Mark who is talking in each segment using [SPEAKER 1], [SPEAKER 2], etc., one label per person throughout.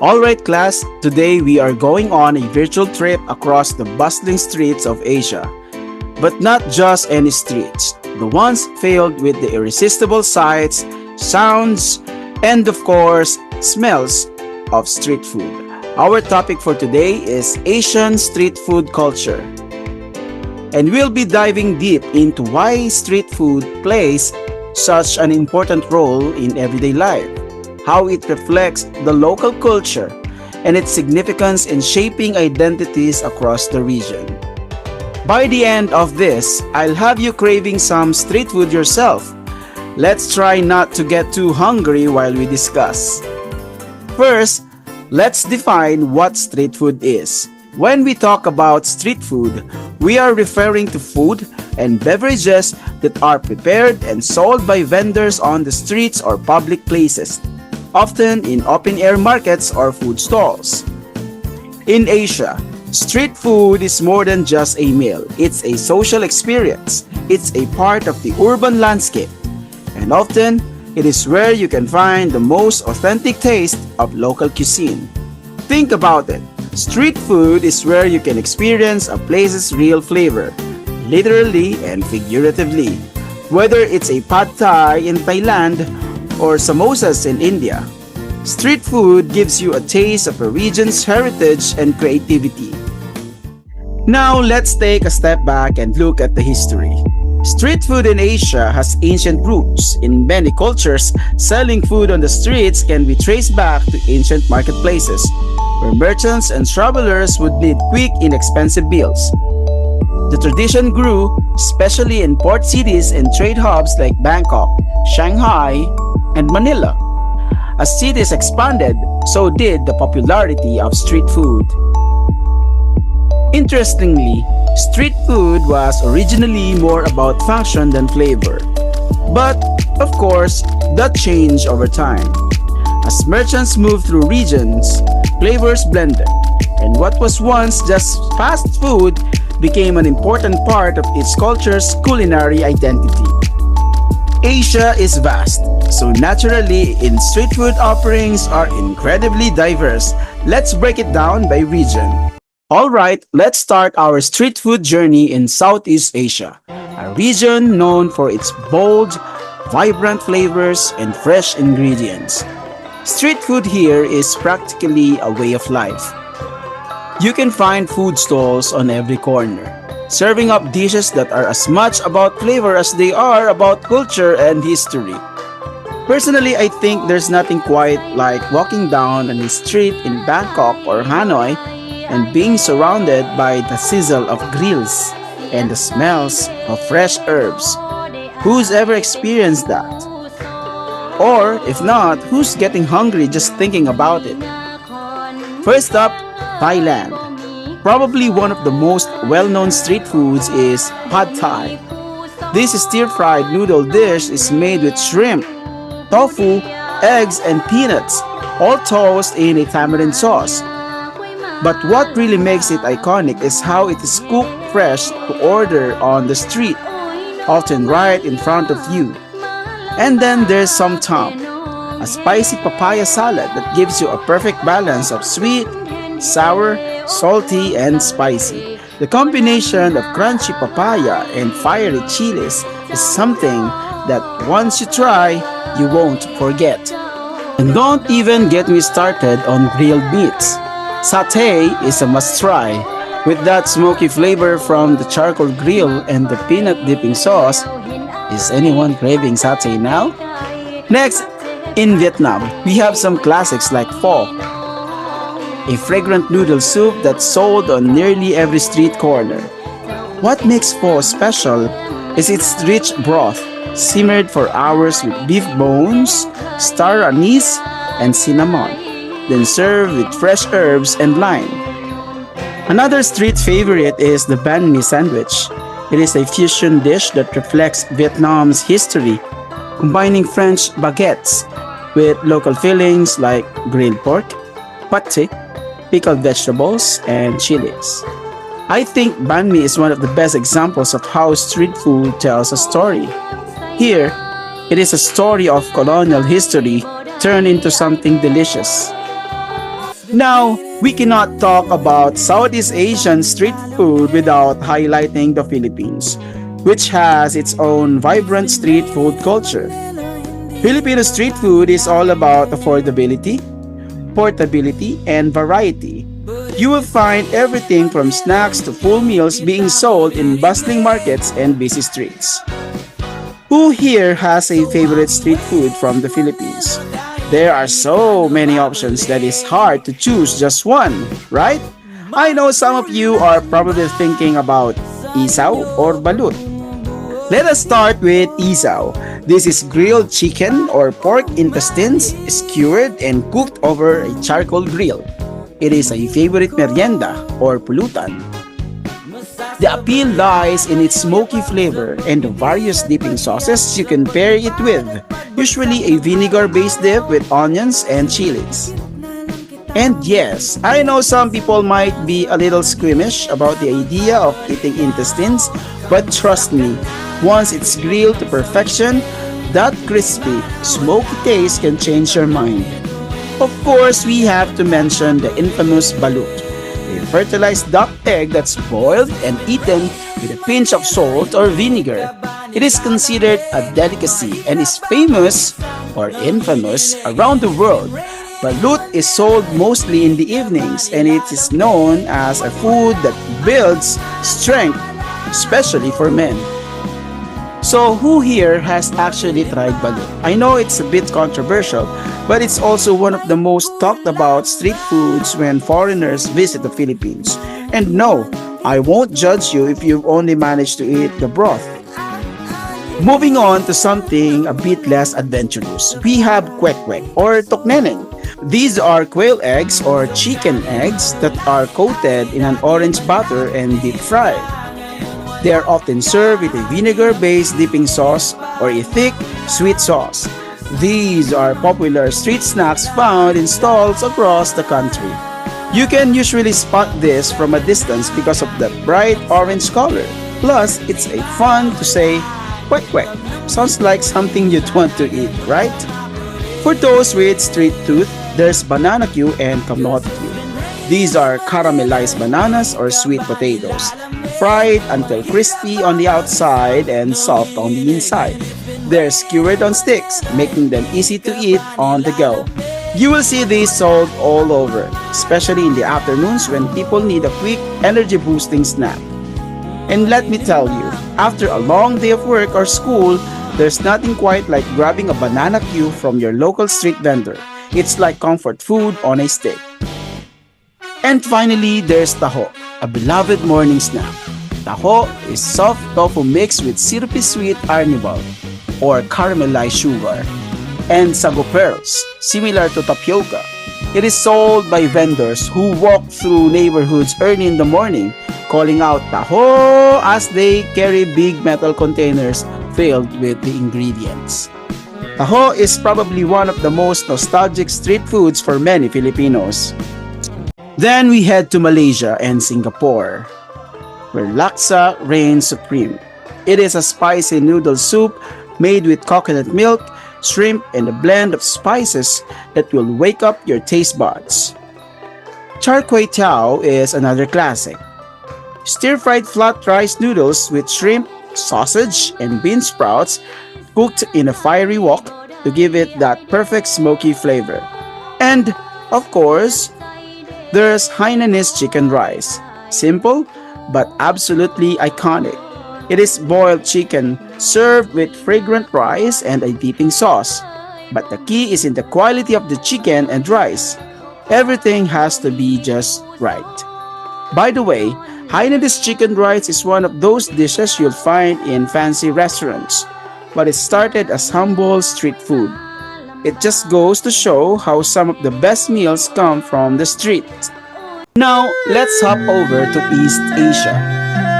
[SPEAKER 1] Alright class, today we are going on a virtual trip across the bustling streets of Asia. But not just any streets, the ones filled with the irresistible sights, sounds, and of course, smells of street food. Our topic for today is Asian street food culture. And we'll be diving deep into why street food plays such an important role in everyday life, how it reflects the local culture, and its significance in shaping identities across the region. By the end of this, I'll have you craving some street food yourself. Let's try not to get too hungry while we discuss. First, let's define what street food is. When we talk about street food, we are referring to food and beverages that are prepared and sold by vendors on the streets or public places, often in open-air markets or food stalls. In Asia, street food is more than just a meal. It's a social experience. It's a part of the urban landscape. And often, it is where you can find the most authentic taste of local cuisine. Think about it. Street food is where you can experience a place's real flavor, literally and figuratively. Whether it's a pad thai in Thailand or samosas in India, street food gives you a taste of a region's heritage and creativity. Now let's take a step back and look at the history. Street food in Asia has ancient roots. In many cultures, selling food on the streets can be traced back to ancient marketplaces, where merchants and travelers would need quick, inexpensive meals. The tradition grew, especially in port cities and trade hubs like Bangkok, Shanghai, and Manila. As cities expanded, so did the popularity of street food. Interestingly, street food was originally more about function than flavor. But, of course, that changed over time. As merchants moved through regions, flavors blended, and what was once just fast food became an important part of its culture's culinary identity. Asia is vast, so naturally, street food offerings are incredibly diverse. Let's break it down by region. Alright, let's start our street food journey in Southeast Asia, a region known for its bold, vibrant flavors and fresh ingredients. Street food here is practically a way of life. You can find food stalls on every corner, serving up dishes that are as much about flavor as they are about culture and history. Personally, I think there's nothing quite like walking down on a street in Bangkok or Hanoi and being surrounded by the sizzle of grills and the smells of fresh herbs. Who's ever experienced that? Or, if not, who's getting hungry just thinking about it? First up, Thailand. Probably one of the most well-known street foods is pad thai. This stir-fried noodle dish is made with shrimp, tofu, eggs, and peanuts, all tossed in a tamarind sauce. But what really makes it iconic is how it is cooked fresh to order on the street, often right in front of you. And then there's some tam, a spicy papaya salad that gives you a perfect balance of sweet, sour, salty, and spicy. The combination of crunchy papaya and fiery chilies is something that once you try, you won't forget. And don't even get me started on grilled meats. Satay is a must-try. With that smoky flavor from the charcoal grill and the peanut dipping sauce, is anyone craving satay now? Next, in Vietnam, we have some classics like pho, a fragrant noodle soup that's sold on nearly every street corner. What makes pho special is its rich broth, simmered for hours with beef bones, star anise, and cinnamon, then served with fresh herbs and lime. Another street favorite is the banh mi sandwich. It is a fusion dish that reflects Vietnam's history, combining French baguettes with local fillings like grilled pork, pate, pickled vegetables, and chilies. I think banh mi is one of the best examples of how street food tells a story. Here, it is a story of colonial history turned into something delicious. Now, we cannot talk about Southeast Asian street food without highlighting the Philippines, which has its own vibrant street food culture. Filipino street food is all about affordability, portability, and variety. You will find everything from snacks to full meals being sold in bustling markets and busy streets. Who here has a favorite street food from the Philippines? There are so many options that it's hard to choose just one, right? I know some of you are probably thinking about isaw or balut. Let us start with isaw. This is grilled chicken or pork intestines skewered and cooked over a charcoal grill. It is a favorite merienda or pulutan. The appeal lies in its smoky flavor and the various dipping sauces you can pair it with, usually a vinegar-based dip with onions and chilies. And yes, I know some people might be a little squeamish about the idea of eating intestines, but trust me, once it's grilled to perfection, that crispy, smoky taste can change your mind. Of course, we have to mention the infamous balut, a fertilized duck egg that's boiled and eaten with a pinch of salt or vinegar. It is considered a delicacy and is famous or infamous around the world. Balut is sold mostly in the evenings and it is known as a food that builds strength, especially for men. So who here has actually tried balut? I know it's a bit controversial, but it's also one of the most talked about street foods when foreigners visit the Philippines. And no, I won't judge you if you've only managed to eat the broth. Moving on to something a bit less adventurous, we have kwek-kwek or tokneneng. These are quail eggs or chicken eggs that are coated in an orange batter and deep fried. They are often served with a vinegar-based dipping sauce or a thick, sweet sauce. These are popular street snacks found in stalls across the country. You can usually spot this from a distance because of the bright orange color. Plus, it's a fun to say, kwek kwek. Sounds like something you'd want to eat, right? For those with street tooth, there's banana Q and kamote Q. These are caramelized bananas or sweet potatoes, fried until crispy on the outside and soft on the inside. They're skewered on sticks, making them easy to eat on the go. You will see these sold all over, especially in the afternoons when people need a quick energy-boosting snack. And let me tell you, after a long day of work or school, there's nothing quite like grabbing a banana Q from your local street vendor. It's like comfort food on a stick. And finally, there's taho, a beloved morning snack. Taho is soft tofu mixed with syrupy sweet arnibal or caramelized sugar and sago pearls, similar to tapioca. It is sold by vendors who walk through neighborhoods early in the morning, calling out taho as they carry big metal containers filled with the ingredients. Taho is probably one of the most nostalgic street foods for many Filipinos. Then we head to Malaysia and Singapore, where laksa reigns supreme. It is a spicy noodle soup made with coconut milk, shrimp, and a blend of spices that will wake up your taste buds. Char kway teow is another classic. Stir-fried flat rice noodles with shrimp, sausage, and bean sprouts cooked in a fiery wok to give it that perfect smoky flavor. And, of course, there's Hainanese chicken rice. Simple, but absolutely iconic. It is boiled chicken served with fragrant rice and a dipping sauce. But the key is in the quality of the chicken and rice. Everything has to be just right. By the way, Hainanese chicken rice is one of those dishes you'll find in fancy restaurants, but it started as humble street food. It just goes to show how some of the best meals come from the street. Now, let's hop over to East Asia.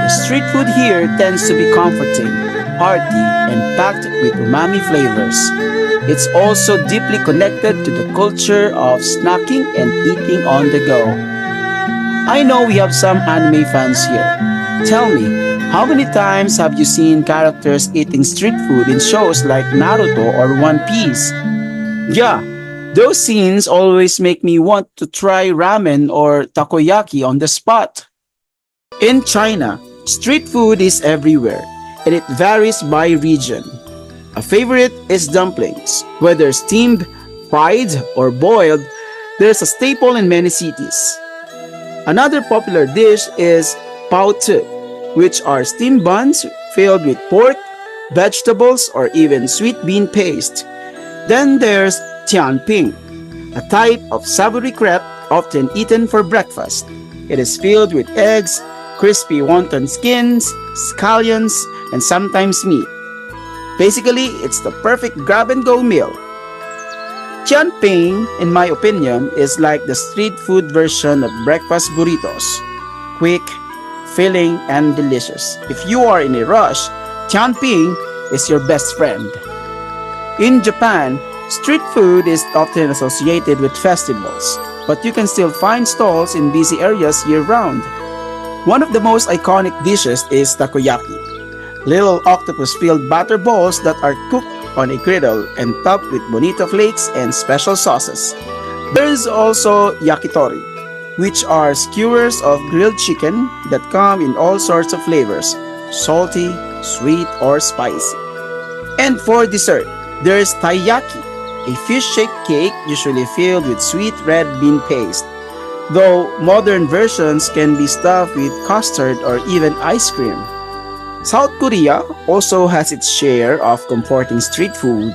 [SPEAKER 1] The street food here tends to be comforting, hearty, and packed with umami flavors. It's also deeply connected to the culture of snacking and eating on the go. I know we have some anime fans here. Tell me, how many times have you seen characters eating street food in shows like Naruto or One Piece? Yeah, Those scenes always make me want to try ramen or takoyaki on the spot. In China, street food is everywhere, and it varies by region. A favorite is dumplings. Whether steamed, fried, or boiled, there's a staple in many cities. Another popular dish is pao tu, which are steamed buns filled with pork, vegetables, or even sweet bean paste. Then there's tianping, a type of savory crepe often eaten for breakfast. It is filled with eggs, crispy wonton skins, scallions, and sometimes meat. Basically, it's the perfect grab-and-go meal. Tianping, in my opinion, is like the street food version of breakfast burritos. Quick, filling, and delicious. If you are in a rush, Tianping is your best friend. In Japan, street food is often associated with festivals, but you can still find stalls in busy areas year-round. One of the most iconic dishes is takoyaki, little octopus-filled batter balls that are cooked on a griddle and topped with bonito flakes and special sauces. There is also yakitori, which are skewers of grilled chicken that come in all sorts of flavors, salty, sweet, or spicy. And for dessert, there's taiyaki, a fish-shaped cake usually filled with sweet red bean paste, though modern versions can be stuffed with custard or even ice cream. South Korea also has its share of comforting street food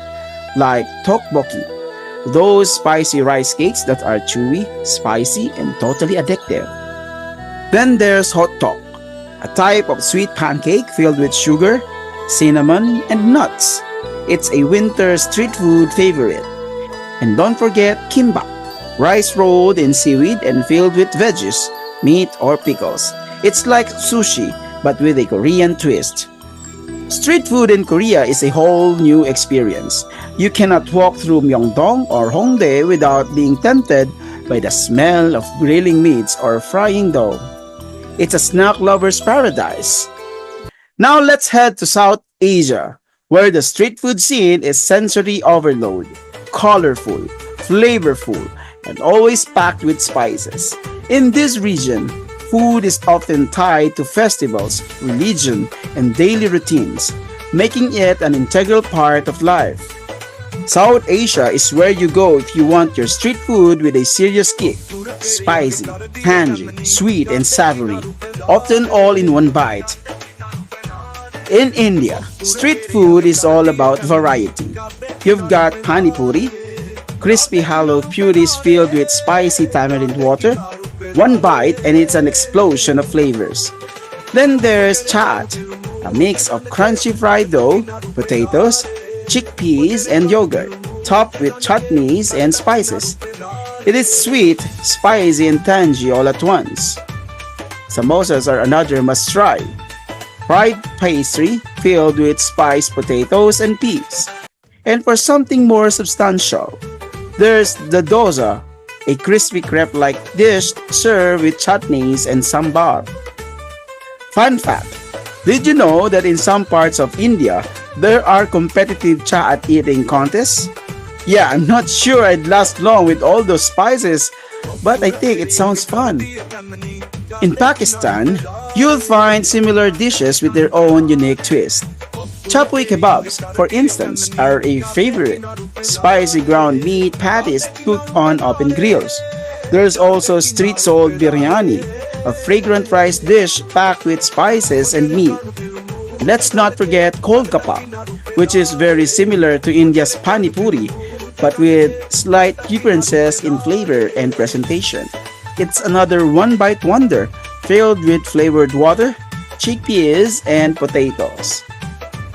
[SPEAKER 1] like tteokbokki, those spicy rice cakes that are chewy, spicy, and totally addictive. Then there's hot dog, a type of sweet pancake filled with sugar, cinnamon, and nuts. It's a winter street food favorite. And don't forget kimbap, rice rolled in seaweed and filled with veggies, meat, or pickles. It's like sushi, but with a Korean twist. Street food in Korea is a whole new experience. You cannot walk through Myeongdong or Hongdae without being tempted by the smell of grilling meats or frying dough. It's a snack lover's paradise. Now let's head to South Asia, where the street food scene is sensory overload, colorful, flavorful, and always packed with spices. In this region, food is often tied to festivals, religion, and daily routines, making it an integral part of life. South Asia is where you go if you want your street food with a serious kick. Spicy, tangy, sweet, and savory, often all in one bite. In India, street food is all about variety. You've got pani puri, crispy hollow puris filled with spicy tamarind water. One bite and it's an explosion of flavors. Then there's chaat, a mix of crunchy fried dough, potatoes, chickpeas, and yogurt, topped with chutneys and spices. It is sweet, spicy, and tangy all at once. Samosas are another must-try. Fried pastry filled with spiced potatoes and peas. And for something more substantial, there's the dosa, a crispy crepe-like dish served with chutneys and sambar. Fun fact, did you know that in some parts of India, there are competitive chaat eating contests? Yeah, I'm not sure I'd last long with all those spices, but I think it sounds fun. In Pakistan, you'll find similar dishes with their own unique twist. Chapui kebabs, for instance, are a favorite. Spicy ground meat patties cooked on open grills. There's also street-sold biryani, a fragrant rice dish packed with spices and meat. Let's not forget kolgappa, which is very similar to India's pani puri, but with slight differences in flavor and presentation. It's another one-bite wonder, filled with flavored water, chickpeas, and potatoes.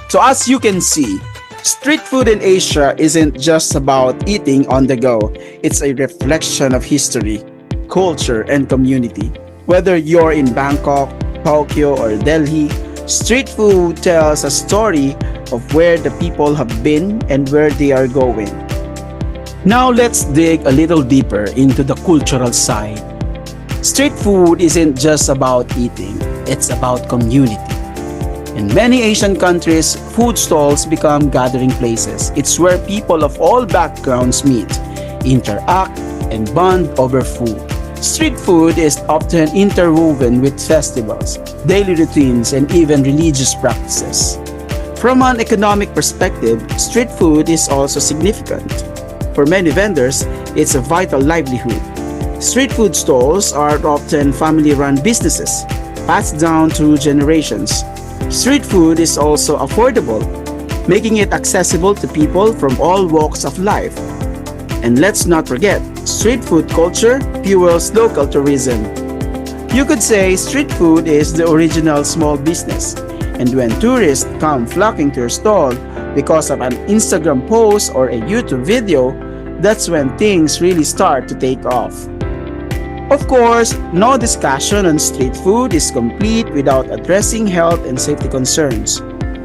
[SPEAKER 1] So as you can see, street food in Asia isn't just about eating on the go. It's a reflection of history, culture, and community. Whether you're in Bangkok, Tokyo, or Delhi, street food tells a story of where the people have been and where they are going. Now let's dig a little deeper into the cultural side. Street food isn't just about eating, it's about community. In many Asian countries, food stalls become gathering places. It's where people of all backgrounds meet. interact, and bond over food. Street food is often interwoven with festivals, daily routines, and even religious practices. From an economic perspective, street food is also significant. For many vendors, it's a vital livelihood. Street food stalls are often family run businesses, passed down through generations. Street food is also affordable, making it accessible to people from all walks of life. And let's not forget, street food culture fuels local tourism. You could say street food is the original small business. And when tourists come flocking to your stall because of an Instagram post or a YouTube video, that's when things really start to take off. Of course, no discussion on street food is complete without addressing health and safety concerns.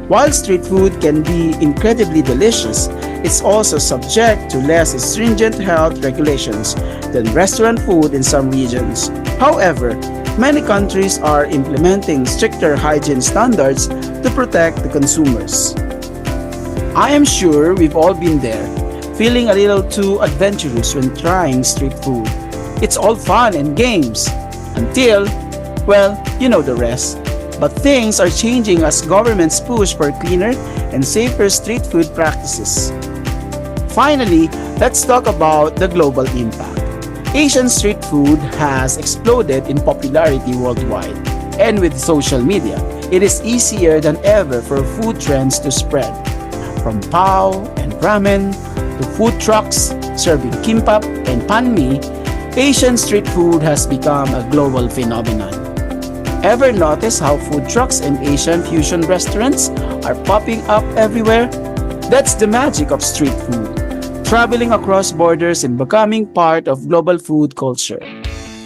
[SPEAKER 1] While street food can be incredibly delicious, it's also subject to less stringent health regulations than restaurant food in some regions. However, many countries are implementing stricter hygiene standards to protect the consumers. I am sure we've all been there, feeling a little too adventurous when trying street food. It's all fun and games until, well, you know the rest. But things are changing as governments push for cleaner and safer street food practices. Finally, let's talk about the global impact. Asian street food has exploded in popularity worldwide, and with social media, it is easier than ever for food trends to spread. From pao and ramen to food trucks serving kimbap and panmi, Asian street food has become a global phenomenon. Ever notice how food trucks and Asian fusion restaurants are popping up everywhere? That's the magic of street food, traveling across borders and becoming part of global food culture.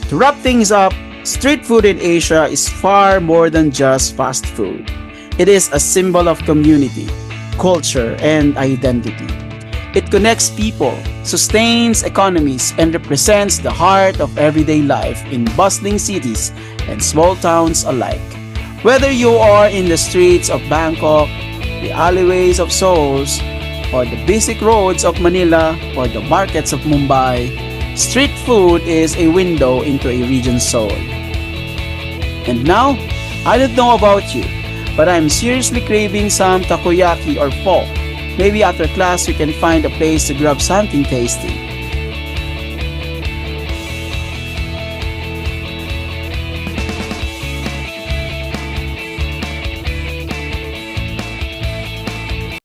[SPEAKER 1] To wrap things up, street food in Asia is far more than just fast food. It is a symbol of community, culture, and identity. It connects people, sustains economies, and represents the heart of everyday life in bustling cities and small towns alike. Whether you are in the streets of Bangkok, the alleyways of Seoul, or the basic roads of Manila, or the markets of Mumbai, street food is a window into a region's soul. And now, I don't know about you, but I'm seriously craving some takoyaki or pho. Maybe after class we can find a place to grab something tasty.